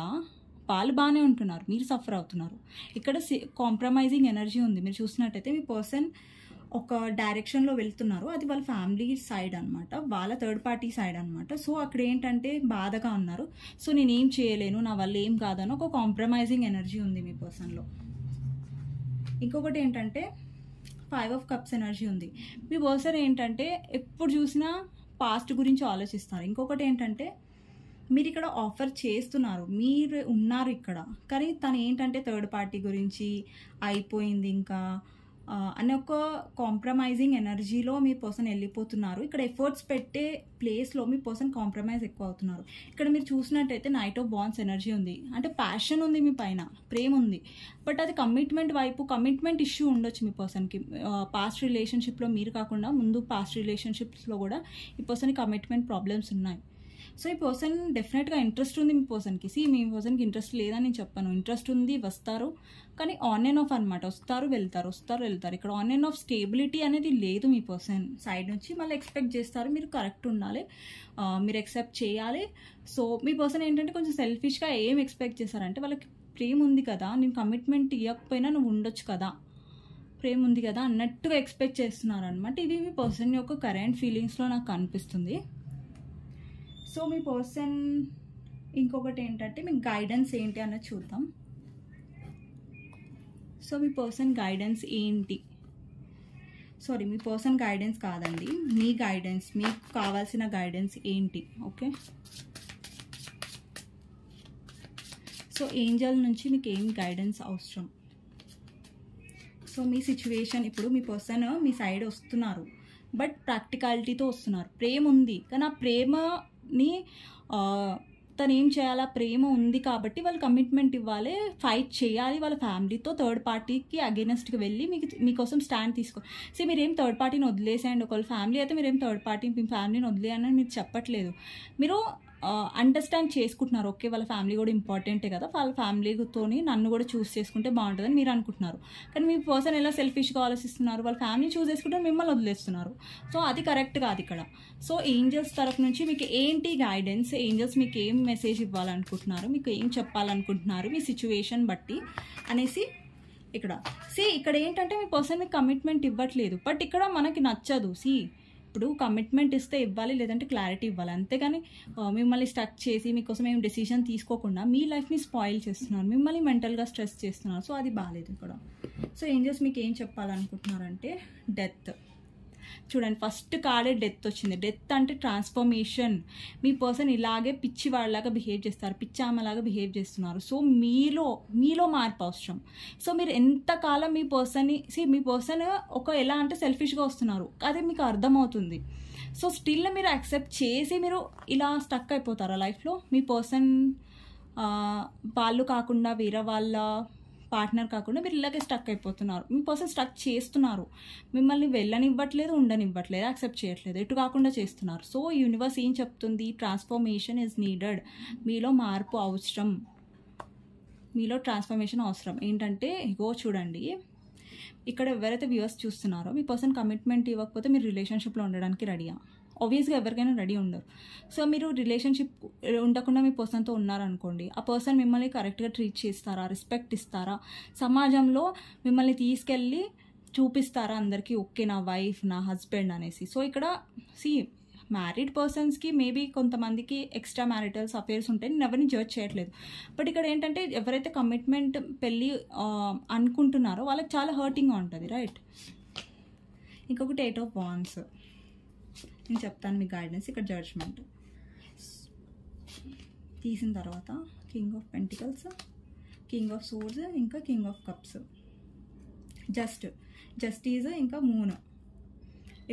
వాళ్ళు బాగానే ఉంటున్నారు, మీరు సఫర్ అవుతున్నారు. ఇక్కడ కాంప్రమైజింగ్ ఎనర్జీ ఉంది. మీరు చూసినట్టయితే మీ పర్సన్ ఒక డైరెక్షన్లో వెళ్తున్నారు, అది వాళ్ళ ఫ్యామిలీ సైడ్ అనమాట, వాళ్ళ థర్డ్ పార్టీ సైడ్ అనమాట. సో అక్కడ ఏంటంటే బాధగా ఉన్నారు. సో నేనేం చేయలేను, నా వల్ల ఏం కాదని ఒక కాంప్రమైజింగ్ ఎనర్జీ ఉంది మీ పర్సన్లో. ఇంకొకటి ఏంటంటే 5 ఆఫ్ కప్స్ ఎనర్జీ ఉంది. మీ పర్సన్ ఏంటంటే ఎప్పుడు చూసినా పాస్ట్ గురించి ఆలోచిస్తారు. ఇంకొకటి ఏంటంటే మీరు ఇక్కడ ఆఫర్ చేస్తున్నారు, మీరు ఉన్నారు ఇక్కడ, కానీ తను ఏంటంటే థర్డ్ పార్టీ గురించి అయిపోయింది ఇంకా అనే ఒక కాంప్రమైజింగ్ ఎనర్జీలో మీ పర్సన్ వెళ్ళిపోతున్నారు. ఇక్కడ ఎఫర్ట్స్ పెట్టే ప్లేస్లో మీ పర్సన్ కాంప్రమైజ్ ఎక్కువ అవుతున్నారు. ఇక్కడ మీరు చూసినట్టయితే నైట్ ఆఫ్ వాండ్స్ ఎనర్జీ ఉంది. అంటే ప్యాషన్ ఉంది మీ పైన, ప్రేమ ఉంది, బట్ అది కమిట్మెంట్ వైపు, కమిట్మెంట్ ఇష్యూ ఉండొచ్చు మీ పర్సన్కి. పాస్ట్ రిలేషన్షిప్లో మీరు కాకుండా ముందు పాస్ట్ రిలేషన్షిప్స్లో కూడా ఈ పర్సన్కి కమిట్మెంట్ ప్రాబ్లమ్స్ ఉన్నాయి. సో ఈ పర్సన్ డెఫినెట్గా ఇంట్రెస్ట్ ఉంది మీ పర్సన్కి. మీ పర్సన్కి ఇంట్రెస్ట్ లేదని నేను చెప్పాను, ఇంట్రెస్ట్ ఉంది, వస్తారు, కానీ ఆన్ అండ్ ఆఫ్ అనమాట, వస్తారు వెళ్తారు, వస్తారు వెళ్తారు. ఇక్కడ ఆన్ అండ్ ఆఫ్ స్టేబిలిటీ అనేది లేదు మీ పర్సన్ సైడ్ నుంచి. మళ్ళీ ఎక్స్పెక్ట్ చేస్తారు, మీరు కరెక్ట్ ఉండాలి, మీరు ఎక్సెప్ట్ చేయాలి. సో మీ పర్సన్ ఏంటంటే కొంచెం సెల్ఫిష్గా ఏం ఎక్స్పెక్ట్ చేస్తారంటే వాళ్ళకి ప్రేమ ఉంది కదా, నేను కమిట్మెంట్ ఇవ్వకపోయినా నువ్వు ఉండొచ్చు కదా, ప్రేమ ఉంది కదా అన్నట్టుగా ఎక్స్పెక్ట్ చేస్తున్నారు అనమాట. ఇది మీ పర్సన్ యొక్క కరెంట్ ఫీలింగ్స్లో నాకు కనిపిస్తుంది. సో మీ పర్సన్ ఇంకొకటి ఏంటంటే మీకు గైడెన్స్ ఏంటి అన్నది చూద్దాం. సో మీ పర్సన్ గైడెన్స్ ఏంటి, సారీ మీ పర్సన్ గైడెన్స్ కాదండి, మీ గైడెన్స్, మీకు కావాల్సిన గైడెన్స్ ఏంటి? ఓకే, సో ఏంజల్ నుంచి మీకు ఏం గైడెన్స్ అవసరం? సో మీ సిచ్యువేషన్, ఇప్పుడు మీ పర్సన్ మీ సైడ్ వస్తున్నారు, బట్ ప్రాక్టికాలిటీతో వస్తున్నారు. ప్రేమ ఉంది కానీ ఆ ప్రేమని తను ఏం చేయాలా, ప్రేమ ఉంది కాబట్టి వాళ్ళు కమిట్మెంట్ ఇవ్వాలి, ఫైట్ చేయాలి వాళ్ళ ఫ్యామిలీతో, థర్డ్ పార్టీకి అగెనెస్ట్కి వెళ్ళి మీకోసం స్టాండ్ తీసుకో. సో మీరేం థర్డ్ పార్టీని వదిలేసేయండి. ఒకవేళ ఫ్యామిలీ అయితే మీరేం థర్డ్ పార్టీ మీ ఫ్యామిలీని వదిలేయని మీరు చెప్పట్లేదు. మీరు అండర్స్టాండ్ చేసుకుంటున్నారు. ఓకే, వాళ్ళ ఫ్యామిలీ కూడా ఇంపార్టెంటే కదా, వాళ్ళ ఫ్యామిలీతోని నన్ను కూడా చూస్ చేసుకుంటే బాగుంటుందని మీరు అనుకుంటున్నారు. కానీ మీ పర్సన్ ఎలా సెల్ఫిష్గా ఆలోచిస్తున్నారు, వాళ్ళ ఫ్యామిలీ చూస్ చేసుకుంటే మిమ్మల్ని వదిలేస్తున్నారు. సో అది కరెక్ట్ కాదు ఇక్కడ. సో ఏంజల్స్ తరఫు నుంచి మీకు ఏంటి గైడెన్స్, ఏంజల్స్ మీకు ఏం మెసేజ్ ఇవ్వాలనుకుంటున్నారు, మీకు ఏం చెప్పాలనుకుంటున్నారు మీ సిచ్యువేషన్ బట్టి అనేసి ఇక్కడ ఏంటంటే మీ పర్సన్ మీకు కమిట్మెంట్ ఇవ్వట్లేదు. బట్ ఇక్కడ మనకి నచ్చదు. ఇప్పుడు కమిట్మెంట్ ఇస్తే ఇవ్వాలి, లేదంటే క్లారిటీ ఇవ్వాలి. అంతేగాని మిమ్మల్ని స్టక్ చేసి మీకోసం ఏం డెసిషన్ తీసుకోకుండా మీ లైఫ్ని స్పాయిల్ చేస్తున్నారు, మిమ్మల్ని మెంటల్గా స్ట్రెస్ చేస్తున్నారు. సో అది బాగాలేదు ఇక్కడ. సో ఏంజల్స్ మీకు ఏం చెప్పాలనుకుంటున్నారంటే డెత్. చూడండి, ఫస్ట్ కార్డే డెత్ వచ్చింది. డెత్ అంటే ట్రాన్స్ఫర్మేషన్. మీ పర్సన్ ఇలాగే పిచ్చి వాళ్ళలాగా బిహేవ్ చేస్తారు, పిచ్చామలాగా బిహేవ్ చేస్తున్నారు. సో మీలో మార్పు అవసరం. సో మీరు ఎంతకాలం మీ పర్సన్ ఎలా అంటే సెల్ఫిష్గా వస్తున్నారు, అది మీకు అర్థమవుతుంది. సో స్టిల్ మీరు యాక్సెప్ట్ చేసి మీరు ఇలా స్టక్ అయిపోతారా లైఫ్లో? మీ పర్సన్ వాళ్ళు కాకుండా వేరే వాళ్ళ పార్ట్నర్ కాకుండా మీరు ఇలాగే స్టక్ అయిపోతున్నారు. మీ పర్సన్ స్టక్ చేస్తున్నారు, మిమ్మల్ని వెళ్ళనివ్వట్లేదు, ఉండనివ్వట్లేదు, యాక్సెప్ట్ చేయట్లేదు, ఎటు కాకుండా చేస్తున్నారు. సో యూనివర్స్ ఏం చెప్తుంది? Transformation is needed. మీలో మార్పు అవసరం, మీలో ట్రాన్స్ఫర్మేషన్ అవసరం. ఏంటంటే ఇగో చూడండి, ఇక్కడ ఎవరైతే వ్యూవర్స్ చూస్తున్నారో మీ పర్సన్ కమిట్మెంట్ ఇవ్వకపోతే మీరు రిలేషన్షిప్లో ఉండడానికి రెడీయా? ఆబ్వియస్గా ఎవరికైనా రెడీ ఉండరు. సో మీరు రిలేషన్షిప్ ఉండకుండా మీ పర్సన్తో ఉన్నారనుకోండి, ఆ పర్సన్ మిమ్మల్ని కరెక్ట్గా ట్రీట్ చేస్తారా, రెస్పెక్ట్ ఇస్తారా, సమాజంలో మిమ్మల్ని తీసుకెళ్ళి చూపిస్తారా అందరికీ, ఓకే నా వైఫ్ నా హస్బెండ్ అనేసి. సో ఇక్కడ మ్యారీడ్ పర్సన్స్కి మేబీ కొంతమందికి ఎక్స్ట్రా మ్యారిటల్స్ అఫేర్స్ ఉంటాయి, నేను ఎవరిని జడ్జ్ చేయట్లేదు. బట్ ఇక్కడ ఏంటంటే ఎవరైతే కమిట్మెంట్ పెళ్ళి అనుకుంటున్నారో వాళ్ళకి చాలా హర్టింగ్గా ఉంటుంది, రైట్? ఇంకొకటి 8 of Wands. నేను చెప్తాను మీ గైడెన్స్. ఇక్కడ జడ్జ్మెంట్ తీసిన తర్వాత king of pentacles, king of swords, ఇంకా కింగ్ ఆఫ్ కప్స్, జస్టిస్, ఇంకా మూన్.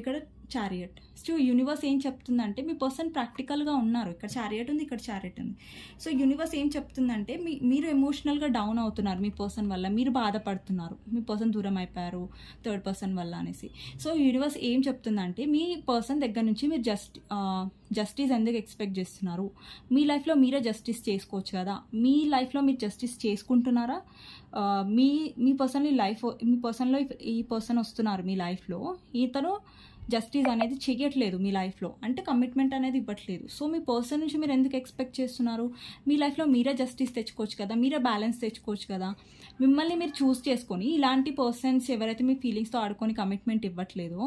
ఇక్కడ చారియట్. సో యూనివర్స్ ఏం చెప్తుందంటే మీ పర్సన్ ప్రాక్టికల్గా ఉన్నారు. ఇక్కడ చారియట్ ఉంది, ఇక్కడ చారియట్ ఉంది. సో యూనివర్స్ ఏం చెప్తుందంటే మీరు ఎమోషనల్గా డౌన్ అవుతున్నారు మీ పర్సన్ వల్ల, మీరు బాధపడుతున్నారు, మీ పర్సన్ దూరం అయిపోయారు థర్డ్ పర్సన్ వల్ల అనేసి. సో యూనివర్స్ ఏం చెప్తుందంటే మీ పర్సన్ దగ్గర నుంచి మీరు జస్టిస్ ఎందుకు ఎక్స్పెక్ట్ చేస్తున్నారు? మీ లైఫ్లో మీరే జస్టిస్ చేసుకోవచ్చు కదా. మీ లైఫ్లో మీరు జస్టిస్ చేసుకుంటున్నారా? మీ పర్సన్లో ఈ పర్సన్ వస్తున్నారు మీ లైఫ్లో, ఇతను జస్టిస్ అనేది చెయ్యట్లేదు మీ లైఫ్లో, అంటే కమిట్మెంట్ అనేది ఇవ్వట్లేదు. సో మీ పర్సన్ నుంచి మీరు ఎందుకు ఎక్స్పెక్ట్ చేస్తున్నారు? మీ లైఫ్లో మీరే జస్టిస్ తెచ్చుకోవచ్చు కదా, మీరే బ్యాలెన్స్ తెచ్చుకోవచ్చు కదా. మిమ్మల్ని మీరు చూస్ చేసుకొని ఇలాంటి పర్సన్స్ ఎవరైతే మీ ఫీలింగ్స్తో ఆడుకొని కమిట్మెంట్ ఇవ్వట్లేదో,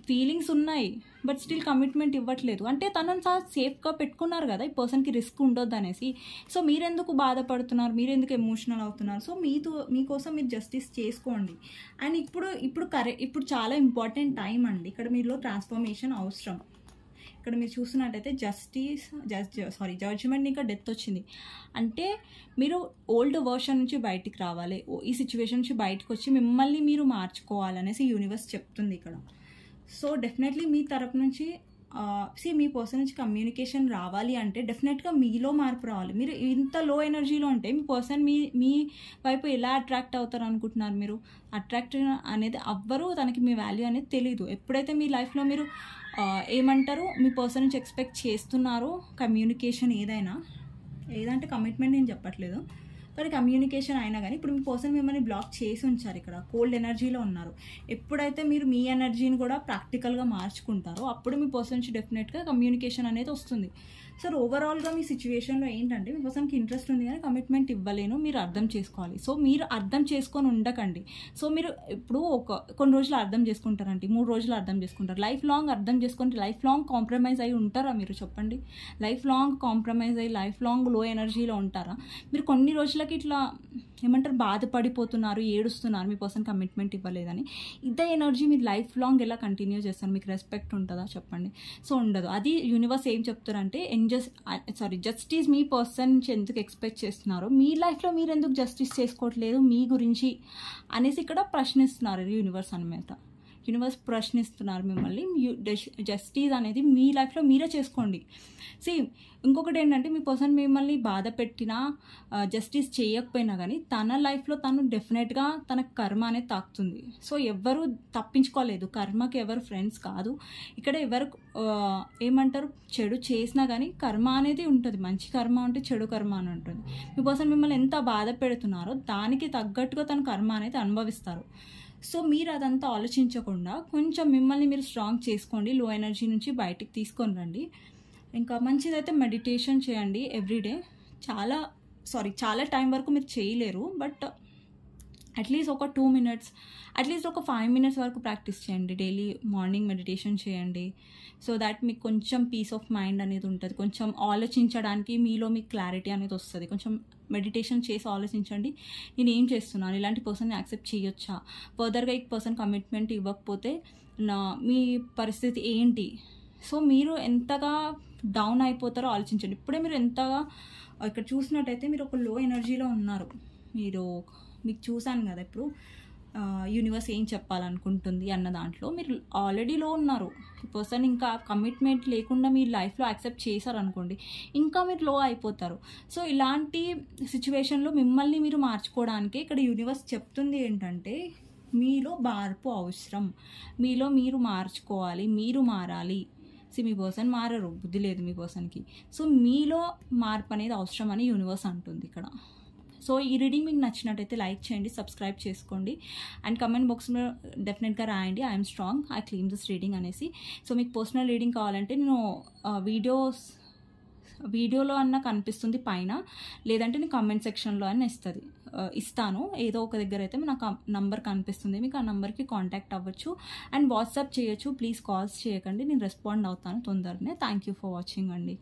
ఫీలింగ్స్ ఉన్నాయి బట్ స్టిల్ కమిట్మెంట్ ఇవ్వట్లేదు అంటే తనను సేఫ్గా పెట్టుకున్నారు కదా, ఈ పర్సన్కి రిస్క్ ఉండొద్దు అనేసి. సో మీరెందుకు బాధపడుతున్నారు, మీరెందుకు ఎమోషనల్ అవుతున్నారు? సో మీకోసం మీరు జస్టిస్ చేసుకోండి. అండ్ ఇప్పుడు చాలా ఇంపార్టెంట్ టైం అండి. ఇక్కడ మీలో ట్రాన్స్ఫర్మేషన్ అవసరం. ఇక్కడ మీరు చూస్తున్నట్టయితే జడ్జ్మెంట్ ఇంకా డెత్ వచ్చింది. అంటే మీరు ఓల్డ్ వర్షన్ నుంచి బయటికి రావాలి, ఈ సిచ్యువేషన్ నుంచి బయటకు వచ్చి మిమ్మల్ని మీరు మార్చుకోవాలనేసి యూనివర్స్ చెప్తుంది ఇక్కడ. సో డెఫినెట్లీ మీ తరపు నుంచి మీ పర్సన్ నుంచి కమ్యూనికేషన్ రావాలి అంటే డెఫినెట్గా మీలో మార్పు రావాలి. మీరు ఇంత లో ఎనర్జీలో ఉంటే మీ పర్సన్ మీ వైపు ఎలా అట్రాక్ట్ అవుతారు అనుకుంటున్నారు? మీరు అట్రాక్ట్ అనేది అవ్వరు, తనకి మీ వాల్యూ అనేది తెలీదు. ఎప్పుడైతే మీ లైఫ్లో మీరు ఏమంటారు మీ పర్సన్ నుంచి ఎక్స్పెక్ట్ చేస్తున్నారో కమ్యూనికేషన్ ఏదంటే కమిట్మెంట్ నేను చెప్పట్లేదు, కానీ కమ్యూనికేషన్ అయినా కానీ ఇప్పుడు మీ పర్సన్ మిమ్మల్ని బ్లాక్ చేసి ఉంచారు, ఇక్కడ కోల్డ్ ఎనర్జీలో ఉన్నారు. ఎప్పుడైతే మీరు మీ ఎనర్జీని కూడా ప్రాక్టికల్గా మార్చుకుంటారో అప్పుడు మీ పర్సన్ నుంచి డెఫినెట్గా కమ్యూనికేషన్ అనేది వస్తుంది. సో ఓవరాల్గా మీ సిచ్యువేషన్లో ఏంటంటే మీ పర్సన్కి ఇంట్రెస్ట్ ఉంది కానీ కమిట్మెంట్ ఇవ్వలేను, మీరు అర్థం చేసుకోవాలి. సో మీరు అర్థం చేసుకొని ఉండకండి. సో మీరు ఇప్పుడు కొన్ని రోజులు అర్థం చేసుకుంటారండి, 3 రోజులు అర్థం చేసుకుంటారు, లైఫ్ లాంగ్ అర్థం చేసుకుంటే లైఫ్ లాంగ్ కాంప్రమైజ్ అయ్యి ఉంటారా మీరు? చెప్పండి. లైఫ్ లాంగ్ కాంప్రమైజ్ అయ్యి లైఫ్ లాంగ్ లో ఎనర్జీలో ఉంటారా మీరు? కొన్ని రోజులకి ఇట్లా ఏమంటారు బాధపడిపోతున్నారు, ఏడుస్తున్నారు మీ పర్సన్ కమిట్మెంట్ ఇవ్వలేదని. ఇదే ఎనర్జీ మీరు లైఫ్ లాంగ్ ఎలా కంటిన్యూ చేస్తారు? మీకు రెస్పెక్ట్ ఉంటుందా చెప్పండి? సో ఉండదు. అది యూనివర్స్ ఏం చెప్తారంటే జస్టిస్ మీ పర్సన్ నుంచి ఎందుకు ఎక్స్పెక్ట్ చేస్తున్నారో, మీ లైఫ్లో మీరు ఎందుకు జస్టిస్ చేసుకోవట్లేదు మీ గురించి అనేసి ఇక్కడ ప్రశ్నిస్తున్నారు యూనివర్స్ అనమాట. యూనివర్స్ ప్రశ్నిస్తున్నారు మిమ్మల్ని. జస్టిస్ అనేది మీ లైఫ్లో మీరే చేసుకోండి. ఇంకొకటి ఏంటంటే మీ పర్సన్ మిమ్మల్ని బాధ పెట్టినా జస్టిస్ చేయకపోయినా కానీ తన లైఫ్లో తను డెఫినెట్గా తన కర్మ అనేది తాకుతుంది. సో ఎవరు తప్పించుకోలేదు, కర్మకి ఎవరు ఫ్రెండ్స్ కాదు. ఇక్కడ ఎవరు ఏమంటారు చెడు చేసినా కానీ కర్మ అనేది ఉంటుంది. మంచి కర్మ అంటే చెడు కర్మ అని ఉంటుంది. మీ పర్సన్ మిమ్మల్ని ఎంత బాధ పెడుతున్నారో దానికి తగ్గట్టుగా తన కర్మ అనేది అనుభవిస్తారు. సో మీరు అదంతా ఆలోచించకుండా కొంచెం మిమ్మల్ని మీరు స్ట్రాంగ్ చేసుకోండి, లో ఎనర్జీ నుంచి బయటికి తీసుకొని రండి. ఇంకా మంచిదైతే మెడిటేషన్ చేయండి ఎవ్రీడే. చాలా టైం వరకు మీరు చేయలేరు, బట్ అట్లీస్ట్ ఒక 2 minutes, అట్లీస్ట్ ఒక 5 minutes వరకు ప్రాక్టీస్ చేయండి. డైలీ మార్నింగ్ మెడిటేషన్ చేయండి. సో దాట్ మీకు కొంచెం పీస్ ఆఫ్ మైండ్ అనేది ఉంటుంది. కొంచెం ఆలోచించడానికి మీలో మీకు క్లారిటీ అనేది వస్తుంది. కొంచెం మెడిటేషన్ చేసి ఆలోచించండి, నేను ఏం చేస్తున్నాను, ఇలాంటి పర్సన్ని యాక్సెప్ట్ చేయొచ్చా, ఫర్దర్గా ఈ పర్సన్ కమిట్మెంట్ ఇవ్వకపోతే మీ పరిస్థితి ఏంటి. సో మీరు ఎంతగా డౌన్ అయిపోతారో ఆలోచించండి. ఇప్పుడే మీరు ఎంతగా ఇక్కడ చూసినట్టయితే మీరు ఒక లో ఎనర్జీలో ఉన్నారు. మీకు చూశాను కదా ఇప్పుడు యూనివర్స్ ఏం చెప్పాలనుకుంటుంది అన్న దాంట్లో మీరు ఆల్రెడీ లో ఉన్నారు. ఈ పర్సన్ ఇంకా కమిట్మెంట్ లేకుండా మీ లైఫ్లో యాక్సెప్ట్ చేశారనుకోండి, ఇంకా మీరు లో అయిపోతారు. సో ఇలాంటి సిచ్యువేషన్లో మిమ్మల్ని మీరు మార్చుకోవడానికి ఇక్కడ యూనివర్స్ చెప్తుంది ఏంటంటే మీలో మార్పు అవసరం, మీలో మీరు మార్చుకోవాలి, మీరు మారాలి. మీ పర్సన్ మారరు, బుద్ధి లేదు మీ పర్సన్కి. సో మీలో మార్పు అనేది అవసరం అని యూనివర్స్ అంటుంది ఇక్కడ. సో ఈ రీడింగ్ మీకు నచ్చినట్టయితే లైక్ చేయండి, సబ్స్క్రైబ్ చేసుకోండి అండ్ కమెంట్ బాక్స్లో డెఫినెట్గా రాయండి I'm strong, I claim this reading అనేసి. సో మీకు పర్సనల్ రీడింగ్ కావాలంటే నేను వీడియోలో అన్న కనిపిస్తుంది పైన, లేదంటే నేను కమెంట్ సెక్షన్లో అన్న ఇస్తాను. ఏదో ఒక దగ్గర అయితే నాకు నంబర్ కనిపిస్తుంది, మీకు ఆ నెంబర్కి కాంటాక్ట్ అవ్వచ్చు అండ్ వాట్సాప్ చేయొచ్చు. ప్లీజ్ కాల్స్ చేయకండి, నేను రెస్పాండ్ అవుతాను తొందరనే. థ్యాంక్ యూ ఫర్ వాచింగ్ అండి.